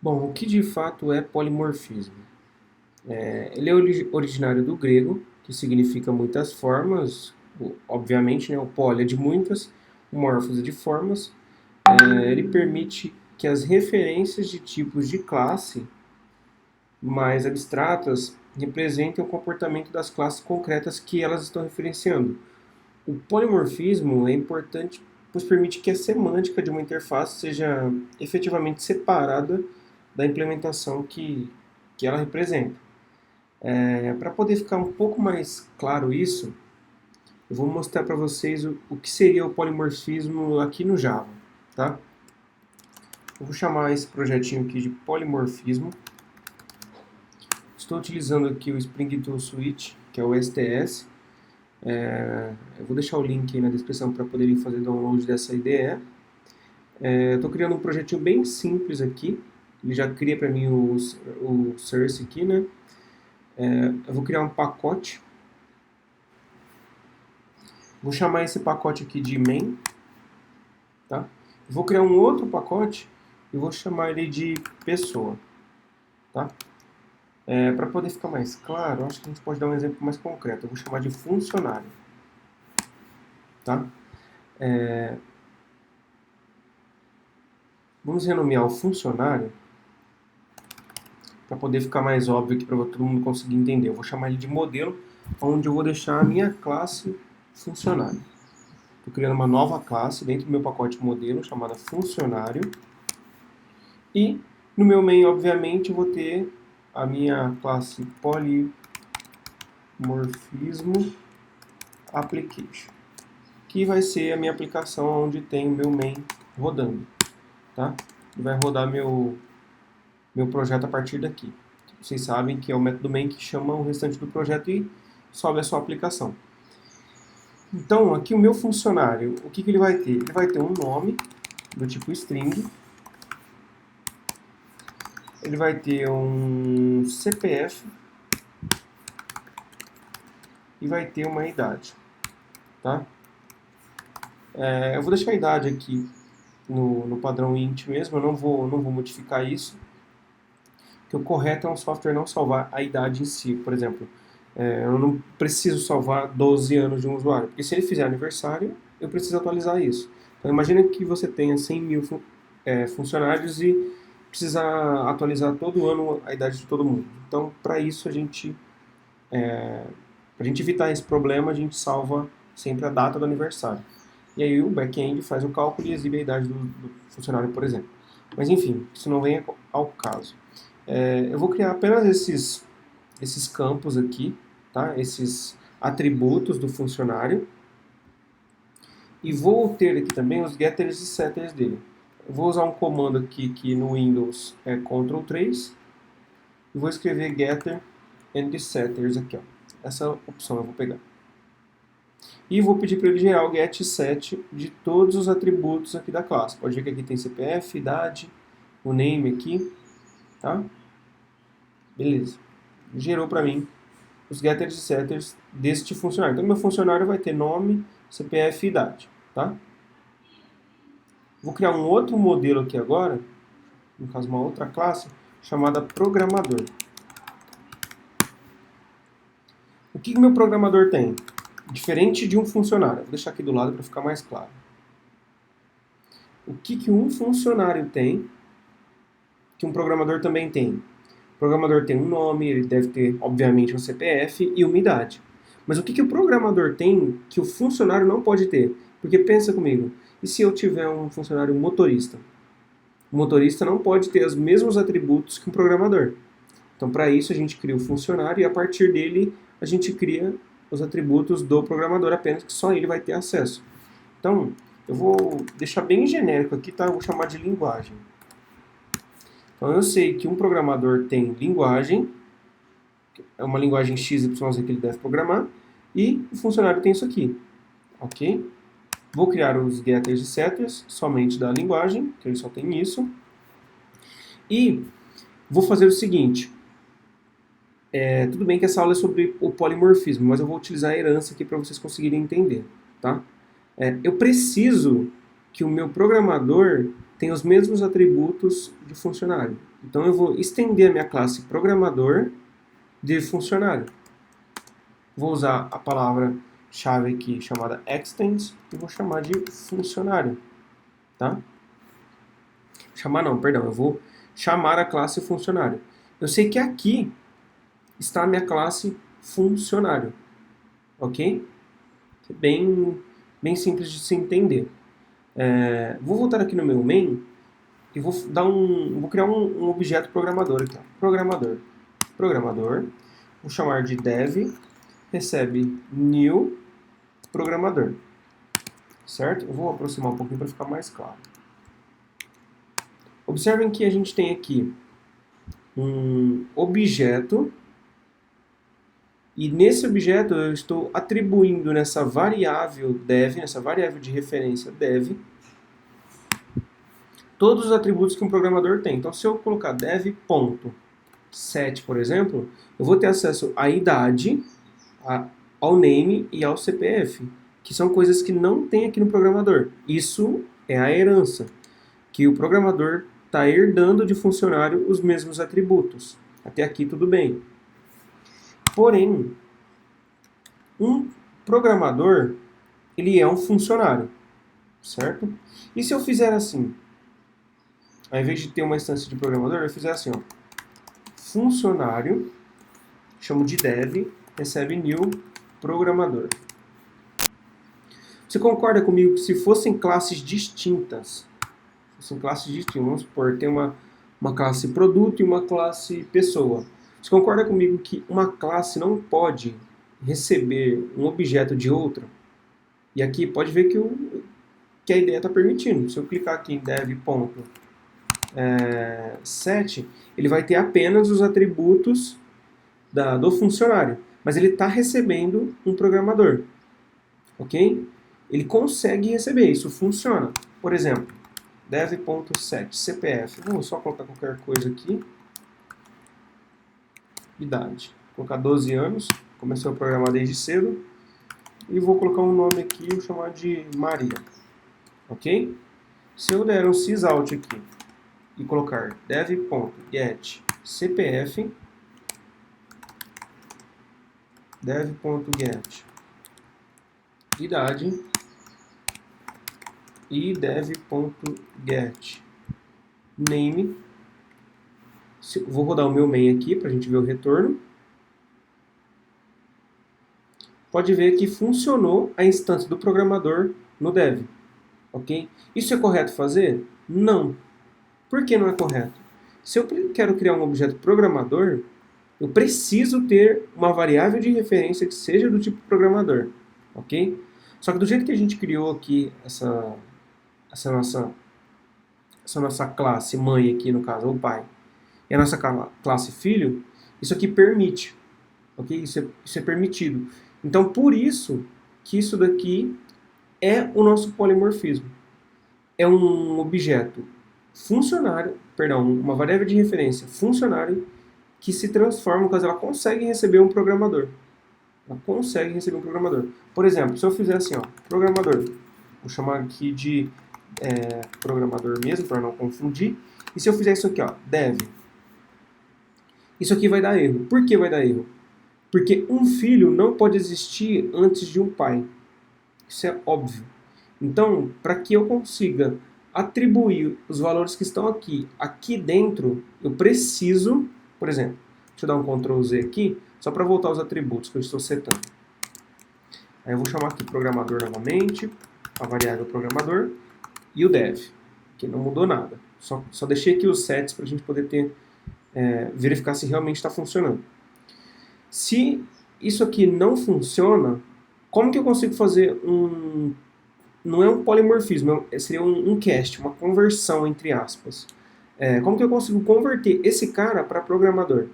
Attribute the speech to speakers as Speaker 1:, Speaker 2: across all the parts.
Speaker 1: Bom, o que de fato é polimorfismo? Ele é originário do grego, que significa muitas formas, obviamente, né, o poli é de muitas, o morfos é de formas. Ele permite que as referências de tipos de classe mais abstratas representem o comportamento das classes concretas que elas estão referenciando. O polimorfismo é importante pois permite que a semântica de uma interface seja efetivamente separada da implementação que ela representa. Para poder ficar um pouco mais claro isso, eu vou mostrar para vocês o que seria o polimorfismo aqui no Java. Tá? Eu vou chamar esse projetinho aqui de polimorfismo. Estou utilizando aqui o Spring Tool Suite, que é o STS. Eu vou deixar o link aí na descrição para poderem fazer download dessa IDE. Estou criando um projetinho bem simples aqui. Ele já cria para mim o source aqui, né? Eu vou criar um pacote. Vou chamar esse pacote aqui de main. Tá? Vou criar um outro pacote e vou chamar ele de pessoa. Tá? Para poder ficar mais claro, acho que a gente pode dar um exemplo mais concreto. Eu vou chamar de funcionário. Tá? Vamos renomear o funcionário para poder ficar mais óbvio aqui para todo mundo conseguir entender. Eu vou chamar ele de modelo, onde eu vou deixar a minha classe funcionário. Estou criando uma nova classe dentro do meu pacote modelo chamada funcionário. E no meu main, obviamente, eu vou ter a minha classe polimorfismo application, que vai ser a minha aplicação onde tem o meu main rodando. Tá? E vai rodar meu projeto a partir daqui. Vocês sabem que é o método main que chama o restante do projeto e sobe a sua aplicação. Então, aqui o meu funcionário, o que ele vai ter? Ele vai ter um nome do tipo string, ele vai ter um CPF e vai ter uma idade. Tá? Eu vou deixar a idade aqui no padrão int mesmo, eu não vou modificar isso. Que o correto é um software não salvar a idade em si. Por exemplo, eu não preciso salvar 12 anos de um usuário, porque se ele fizer aniversário, eu preciso atualizar isso. Então imagina que você tenha 100 mil funcionários e precisa atualizar todo ano a idade de todo mundo. Então, para isso, pra gente evitar esse problema, a gente salva sempre a data do aniversário. E aí o back-end faz o cálculo e exibe a idade do funcionário, por exemplo. Mas enfim, isso não vem ao caso. Eu vou criar apenas esses campos aqui, tá? Esses atributos do funcionário. E vou ter aqui também os getters e setters dele. Eu vou usar um comando aqui que no Windows é Ctrl 3. E vou escrever getter and setters aqui. Ó. Essa opção eu vou pegar. E vou pedir para ele gerar o get set de todos os atributos aqui da classe. Pode ver que aqui tem CPF, idade, o name aqui, tá? Beleza. Gerou para mim os getters e setters deste funcionário. Então, meu funcionário vai ter nome, CPF e idade, tá? Vou criar um outro modelo aqui agora, no caso uma outra classe, chamada programador. O que o meu programador tem? Diferente de um funcionário. Vou deixar aqui do lado para ficar mais claro. O que um funcionário tem, que um programador também tem? O programador tem um nome, ele deve ter, obviamente, um CPF e uma idade. Mas o que o programador tem que o funcionário não pode ter? Porque pensa comigo, e se eu tiver um funcionário motorista? O motorista não pode ter os mesmos atributos que um programador. Então, para isso, a gente cria o funcionário e a partir dele a gente cria os atributos do programador apenas, que só ele vai ter acesso. Então, eu vou deixar bem genérico aqui, tá? Eu vou chamar de linguagem. Então, eu sei que um programador tem linguagem, é uma linguagem XYZ que ele deve programar, e o funcionário tem isso aqui, ok? Vou criar os getters e setters somente da linguagem, que ele só tem isso. E vou fazer o seguinte, tudo bem que essa aula é sobre o polimorfismo, mas eu vou utilizar a herança aqui para vocês conseguirem entender, tá? Eu preciso que o meu programador tem os mesmos atributos de funcionário. Então eu vou estender a minha classe programador de funcionário. Vou usar a palavra-chave aqui chamada extends e vou chamar de funcionário. Tá? Chamar não, perdão, eu vou chamar a classe funcionário. Eu sei que aqui está a minha classe funcionário. Ok? Bem simples de se entender. Vou voltar aqui no meu main e vou criar um objeto programador aqui. Ó. Programador. Vou chamar de dev, recebe new programador. Certo? Eu vou aproximar um pouquinho para ficar mais claro. Observem que a gente tem aqui um objeto e nesse objeto eu estou atribuindo nessa variável dev, nessa variável de referência dev, todos os atributos que um programador tem. Então, se eu colocar dev.set, por exemplo, eu vou ter acesso à idade, ao name e ao CPF, que são coisas que não tem aqui no programador. Isso é a herança, que o programador está herdando de funcionário os mesmos atributos. Até aqui tudo bem. Porém, um programador, ele é um funcionário, certo? E se eu fizer assim? Ao invés de ter uma instância de programador, eu fizer assim, ó. Funcionário, chamo de dev, recebe new programador. Você concorda comigo que se fossem classes distintas, vamos supor, tem uma classe produto e uma classe pessoa. Você concorda comigo que uma classe não pode receber um objeto de outra? E aqui pode ver que a ideia está permitindo. Se eu clicar aqui em dev.set, ele vai ter apenas os atributos do funcionário. Mas ele está recebendo um programador. Ok? Ele consegue receber, isso funciona. Por exemplo, dev.set, CPF. Vou só colocar qualquer coisa aqui. Idade. Vou colocar 12 anos. Comecei a programar desde cedo. E vou colocar um nome aqui, vou chamar de Maria. Ok? Se eu der um sysout aqui e colocar dev.get CPF, dev.get idade e dev.get name. Vou rodar o meu main aqui para a gente ver o retorno. Pode ver que funcionou a instância do programador no dev. Ok? Isso é correto fazer? Não. Por que não é correto? Se eu quero criar um objeto programador, eu preciso ter uma variável de referência que seja do tipo programador. Ok? Só que do jeito que a gente criou aqui essa nossa classe mãe aqui, no caso, ou pai, e a nossa classe filho, isso aqui permite. Ok? Isso é permitido. Então, por isso que isso daqui é o nosso polimorfismo. É um objeto funcionário, uma variável de referência funcionário que se transforma, no caso, ela consegue receber um programador. Ela consegue receber um programador. Por exemplo, se eu fizer assim, ó, programador, vou chamar aqui de programador mesmo, para não confundir, e se eu fizer isso aqui, ó, dev, isso aqui vai dar erro. Por que vai dar erro? Porque um filho não pode existir antes de um pai. Isso é óbvio. Então, para que eu consiga atribuir os valores que estão aqui dentro, eu preciso, por exemplo, deixa eu dar um Ctrl Z aqui, só para voltar aos atributos que eu estou setando. Aí eu vou chamar aqui programador novamente, a variável programador, e o dev, que não mudou nada. Só deixei aqui os sets para a gente poder verificar se realmente está funcionando. Se isso aqui não funciona, como que eu consigo fazer não é um polimorfismo, seria um cast, uma conversão entre aspas. Como que eu consigo converter esse cara para programador?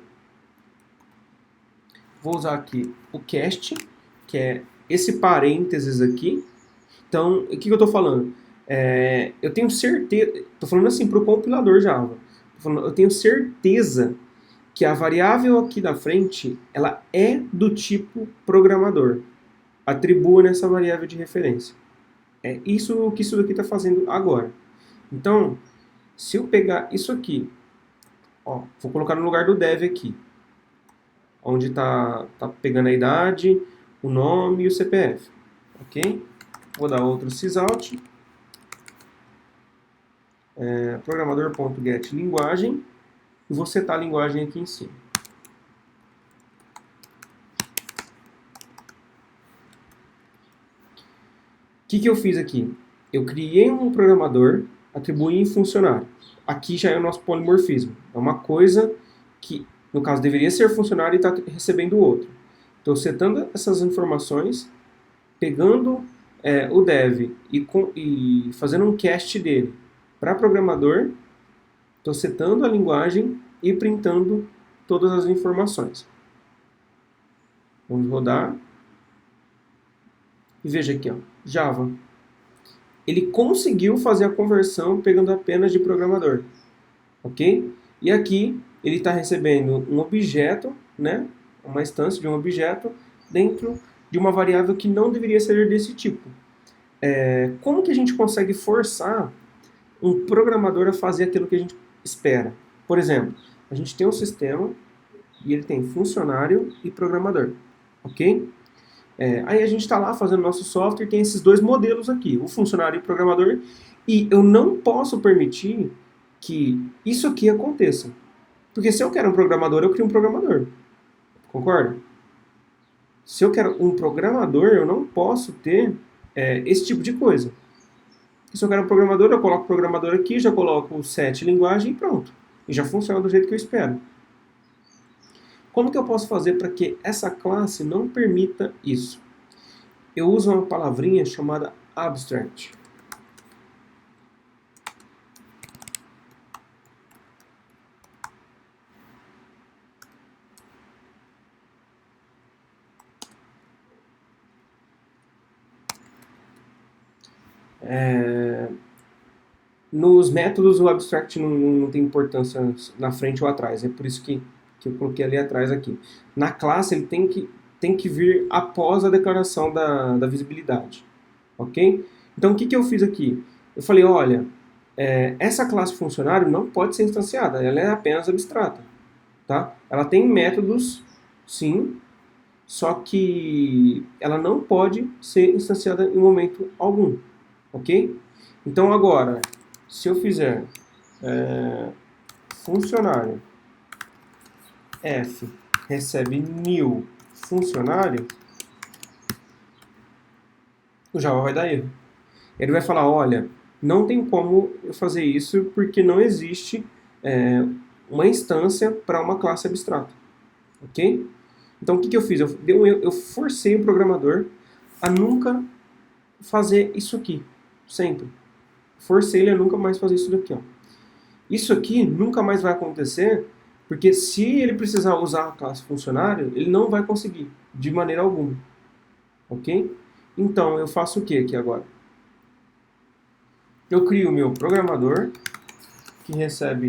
Speaker 1: Vou usar aqui o cast, que é esse parênteses aqui. Então, o que eu estou falando? Eu tenho certeza, estou falando assim para o compilador Java, eu tenho certeza que a variável aqui da frente, ela é do tipo programador. Atribua nessa variável de referência. É isso que isso daqui está fazendo agora. Então, Se eu pegar isso aqui, ó, vou colocar no lugar do dev aqui, onde tá pegando a idade, o nome e o CPF, ok? Vou dar outro sysout, programador.getLinguagem, e vou setar a linguagem aqui em cima. O que eu fiz aqui? Eu criei um programador, atribuí em funcionário. Aqui já é o nosso polimorfismo. É uma coisa que, no caso, deveria ser funcionário e está recebendo outro. Estou setando essas informações, pegando o dev e fazendo um cast dele para programador. Estou setando a linguagem e printando todas as informações. Vamos rodar. E veja aqui, ó, Java. Ele conseguiu fazer a conversão pegando apenas de programador. Ok? E aqui ele está recebendo um objeto, né? Uma instância de um objeto dentro de uma variável que não deveria ser desse tipo. Como que a gente consegue forçar um programador a fazer aquilo que a gente espera? Por exemplo, a gente tem um sistema e ele tem funcionário e programador. Ok? Aí a gente está lá fazendo nosso software, tem esses dois modelos aqui, o funcionário e o programador, e eu não posso permitir que isso aqui aconteça. Porque se eu quero um programador, eu crio um programador. Concorda? Se eu quero um programador, eu não posso ter esse tipo de coisa. Se eu quero um programador, eu coloco o programador aqui, já coloco o set linguagem e pronto. E já funciona do jeito que eu espero. Como que eu posso fazer para que essa classe não permita isso? Eu uso uma palavrinha chamada abstract. Nos métodos, o abstract não tem importância na frente ou atrás. É por isso que eu coloquei ali atrás aqui. Na classe, ele tem que vir após a declaração da visibilidade. Ok? Então, o que eu fiz aqui? Eu falei, olha, essa classe funcionário não pode ser instanciada. Ela é apenas abstrata. Tá? Ela tem métodos, sim, só que ela não pode ser instanciada em momento algum. Ok? Então, agora, se eu fizer funcionário f recebe new funcionário, o Java vai dar erro. Ele vai falar, olha, não tem como eu fazer isso porque não existe uma instância para uma classe abstrata. Ok? Então, o que eu fiz? Eu forcei o programador a nunca fazer isso aqui. Sempre. Forcei ele a nunca mais fazer isso daqui. Ó. Isso aqui nunca mais vai acontecer, porque se ele precisar usar a classe funcionário, ele não vai conseguir, de maneira alguma. Ok? Então, eu faço o que aqui agora? Eu crio o meu programador, que recebe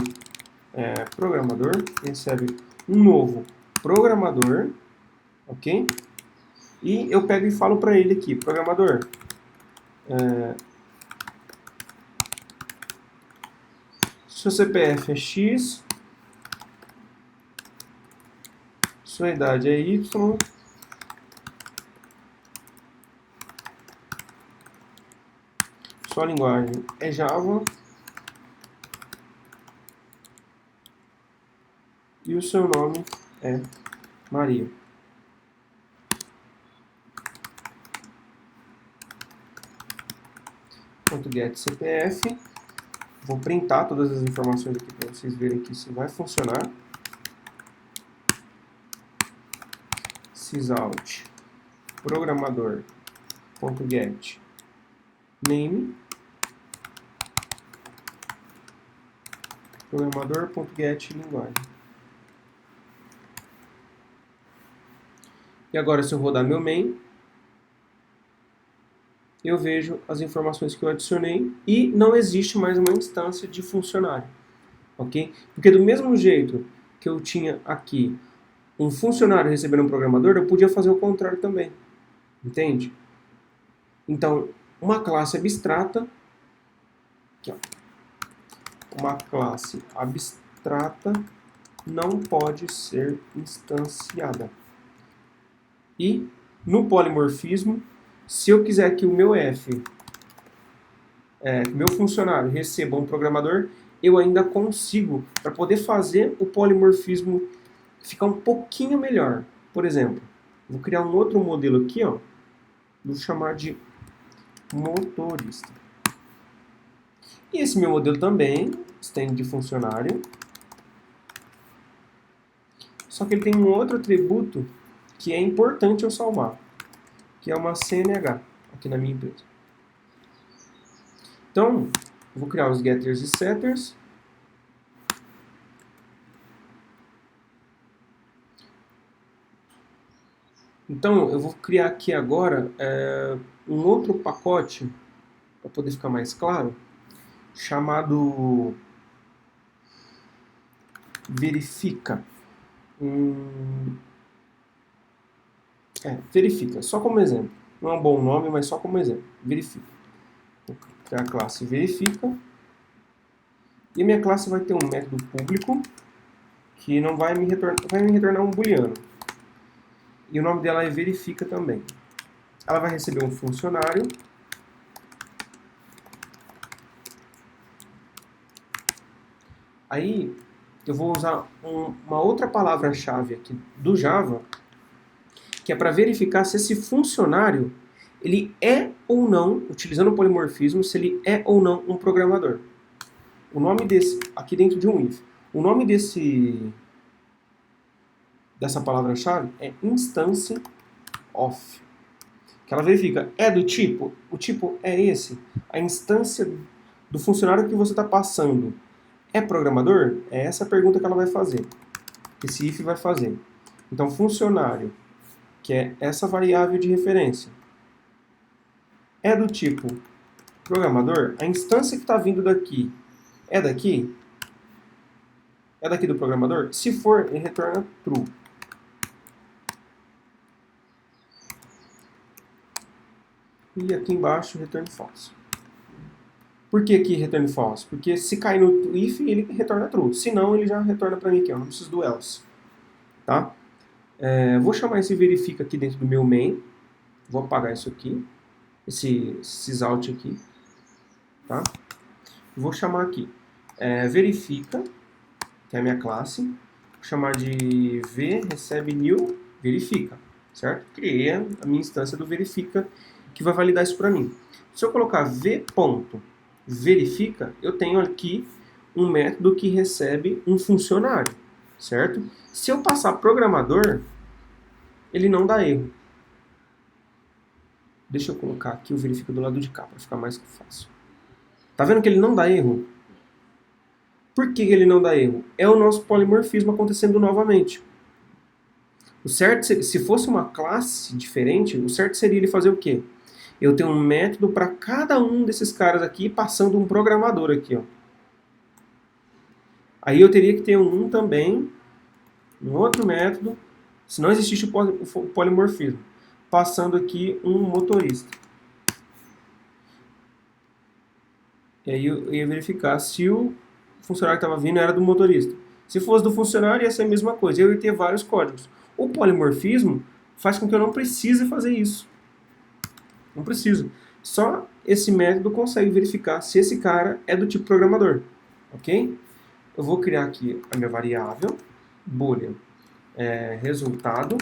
Speaker 1: recebe um novo programador, ok? E eu pego e falo para ele aqui, programador, seu CPF é X, sua idade é Y, sua linguagem é Java e o seu nome é Maria. .get CPF. Vou printar todas as informações aqui para vocês verem que isso vai funcionar. Sysout programador.get name programador.get linguagem. E agora, se eu rodar meu main, eu vejo as informações que eu adicionei e não existe mais uma instância de funcionário. Ok? Porque do mesmo jeito que eu tinha aqui um funcionário recebendo um programador, eu podia fazer o contrário também. Entende? Então, uma classe abstrata, aqui, ó, uma classe abstrata não pode ser instanciada. E no polimorfismo, se eu quiser que o meu que o meu funcionário receba um programador, eu ainda consigo, para poder fazer o polimorfismo ficar um pouquinho melhor. Por exemplo, vou criar um outro modelo aqui, ó, vou chamar de motorista. E esse meu modelo também tem de funcionário, só que ele tem um outro atributo que é importante eu salvar, que é uma CNH aqui na minha empresa. Então, eu vou criar os getters e setters. Então, eu vou criar aqui agora um outro pacote, para poder ficar mais claro, chamado verifica. Verifica, só como exemplo. Não é um bom nome, mas só como exemplo. Verifica. Vou criar a classe verifica. E a minha classe vai ter um método público que não vai me retornar um booleano. E o nome dela é verifica também. Ela vai receber um funcionário. Aí eu vou usar uma outra palavra-chave aqui do Java, que é para verificar se esse funcionário ele é ou não, utilizando o polimorfismo, se ele é ou não um programador. O nome desse, aqui dentro de um if, o nome dessa palavra-chave é instance of. Que ela verifica, é do tipo, o tipo é esse, a instância do funcionário que você está passando é programador? É essa a pergunta que ela vai fazer, que esse if vai fazer. Então, funcionário, que é essa variável de referência, é do tipo programador? A instância que está vindo daqui é daqui? É daqui do programador? Se for, ele retorna true. E aqui embaixo, return false. Por que aqui return false? Porque se cair no if, ele retorna true. Se não, ele já retorna para mim aqui. Eu não preciso do else. Tá? Vou chamar esse verifica aqui dentro do meu main. Vou apagar isso aqui. Esses out aqui. Tá? Vou chamar aqui verifica, que é a minha classe. Vou chamar de v recebe new verifica. Certo? Criei a minha instância do verifica que vai validar isso para mim. Se eu colocar v.verifica, eu tenho aqui um método que recebe um funcionário, certo? Se eu passar programador, ele não dá erro. Deixa eu colocar aqui o verifica do lado de cá, para ficar mais fácil. Tá vendo que ele não dá erro? Por que ele não dá erro? É o nosso polimorfismo acontecendo novamente. O certo, se fosse uma classe diferente, o certo seria ele fazer o quê? Eu tenho um método para cada um desses caras aqui, passando um programador aqui, ó. Aí eu teria que ter um também, um outro método, se não existisse o polimorfismo, passando aqui um motorista. E aí eu ia verificar se o funcionário que estava vindo era do motorista. Se fosse do funcionário, ia ser a mesma coisa. Eu ia ter vários códigos. O polimorfismo faz com que eu não precise fazer isso. Não preciso. Só esse método consegue verificar se esse cara é do tipo programador. Ok? Eu vou criar aqui a minha variável, boolean, resultado,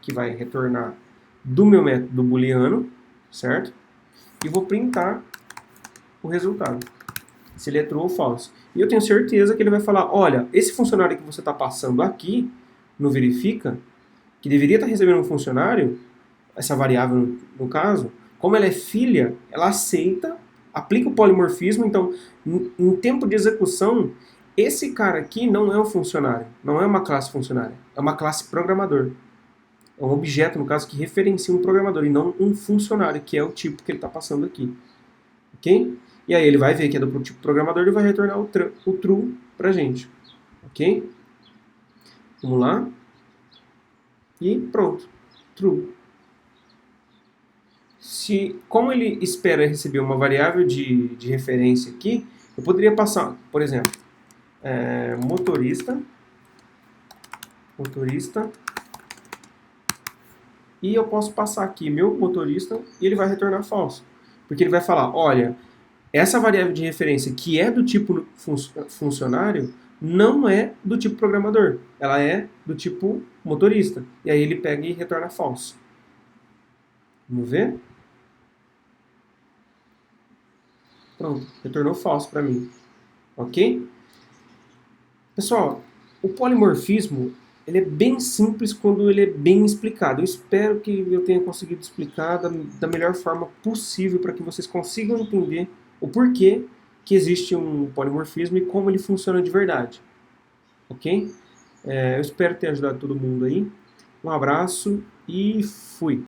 Speaker 1: que vai retornar do meu método booleano, certo? E vou printar o resultado, se ele é true ou false. E eu tenho certeza que ele vai falar, olha, esse funcionário que você está passando aqui, no verifica, que deveria estar recebendo um funcionário, essa variável no caso, como ela é filha, ela aceita, aplica o polimorfismo, então, em tempo de execução, esse cara aqui não é um funcionário, não é uma classe funcionária, é uma classe programador. É um objeto, no caso, que referencia um programador e não um funcionário, que é o tipo que ele está passando aqui. Ok? E aí ele vai ver que é do tipo programador e vai retornar o true pra gente. Ok? Vamos lá. E pronto. True. Como ele espera receber uma variável de referência aqui, Eu poderia passar, por exemplo, motorista, e eu posso passar aqui meu motorista e ele vai retornar falso. Porque ele vai falar, olha, essa variável de referência que é do tipo funcionário não é do tipo programador. Ela é do tipo motorista. E aí ele pega e retorna falso. Vamos ver? Pronto, retornou falso para mim. Ok? Pessoal, o polimorfismo ele é bem simples quando ele é bem explicado. Eu espero que eu tenha conseguido explicar da melhor forma possível para que vocês consigam entender o porquê que existe um polimorfismo e como ele funciona de verdade. Ok? Eu espero ter ajudado todo mundo aí. Um abraço e fui!